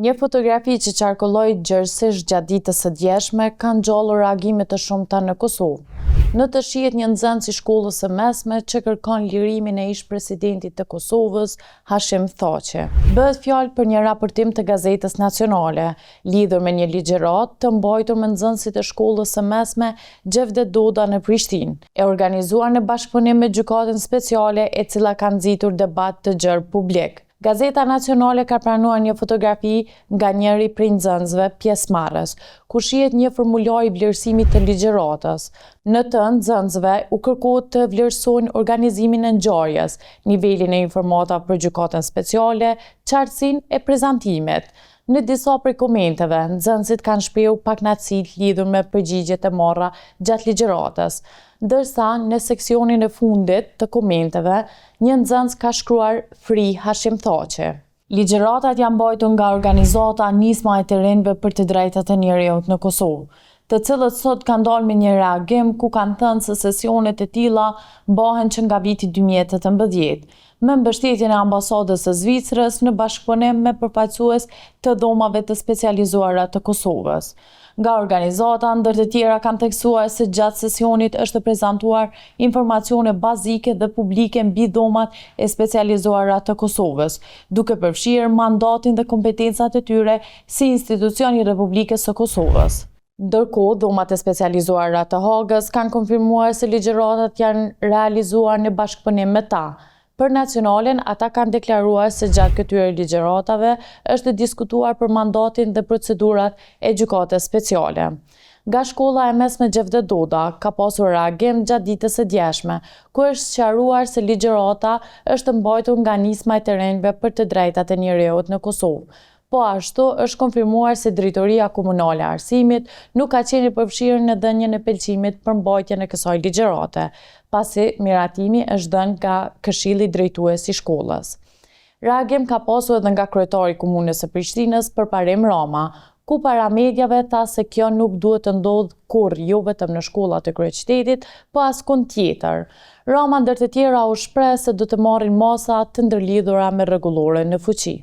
Një fotografi që qarkulloi gjërësisht gjatë ditës së djeshme ka nxollur reagime të shumta në Kosovë. Në të shihet një nxënës i shkollës së mesme që kërkon lirimin e ish-presidentit të Kosovës, Hashim Thaçi. Bëhet fjalë për një raportim të Gazetës Nacionale, lidhur me një ligjëratë të mbajtur me nxënësit e shkollës së mesme Xhevdet Doda në Prishtinë, e organizuar në bashkëpunim me Gjykatën Speciale, e cila ka nxitur debat të gjerë publik. Gazeta Nacionale ka pranuar një fotografi nga njëri prej nxënësve pjesëmarrës, ku shihet një formular i vlerësimit të ligjëratës. Në të, nxënësve u kërkohet të vlerësojnë organizimin e ngjarjes, nivelin e informatave për Gjykatën Speciale, qartësinë e prezantimit. Në disa prej komenteve, nxënësit kanë shprehur pakënaqësi lidhur me përgjigjet e marra gjatë ligjëratës, ndërsa në seksionin e fundit të komenteve, një nxënës ka shkruar "Free Hashim Thaçi". Ligjëratat janë mbajtur nga organizata Nisma e të Rinjve për të Drejtat e Njerëzit në Kosovë, të cilët sot kanë dalë me një reagim ku kanë thënë se sesionet e tilla mbahen që nga viti 2018, me mbështetjen e ambasadës së Zvicrës në bashkëpunim me përfaqësues të dhomave të specializuara të Kosovës. Nga organizata, ndër të tjera, kanë theksuar se gjatë sesionit është prezantuar informacione bazike dhe publike mbi dhomat e specializuara të Kosovës, duke përfshirë mandatin dhe kompetencat e tyre si institucion i Republikës së Kosovës. Ndërkohë, dhomat e specializuara të Hagës kanë konfirmuar se ligjëratat janë realizuar në bashkëpunim me ta. Për Nacionalen, ata kanë deklaruar se gjatë këtyre ligjëratave është diskutuar për mandatin dhe procedurat e Gjykatës Speciale. Nga shkolla e mesme Xhevdet Doda ka pasur reagim gjatë ditës së djeshme, ku është sqaruar se ligjërata është mbajtur nga Nisma e të Rinjve për të Drejtat e Njerëzit në Kosovë. Po ashtu është konfirmuar se Drejtoria Komunale e Arsimit nuk ka qenë i përfshirë në dhënien e pëlqimit për mbajtjen e kësaj ligjërate, pasi miratimi është dhënë nga Këshilli Drejtues i shkollës. Reagim ka pasur edhe nga kryetari i Komunës së Prishtinës Përparim Rama, ku para mediave tha se kjo nuk duhet të ndodhë kurrë, jo vetëm në shkollat e kryeqytetit, po askund tjetër. Rama ndër të tjera u shpreh se do të marrin masa të ndërlidhura me rregulloren në fuqi.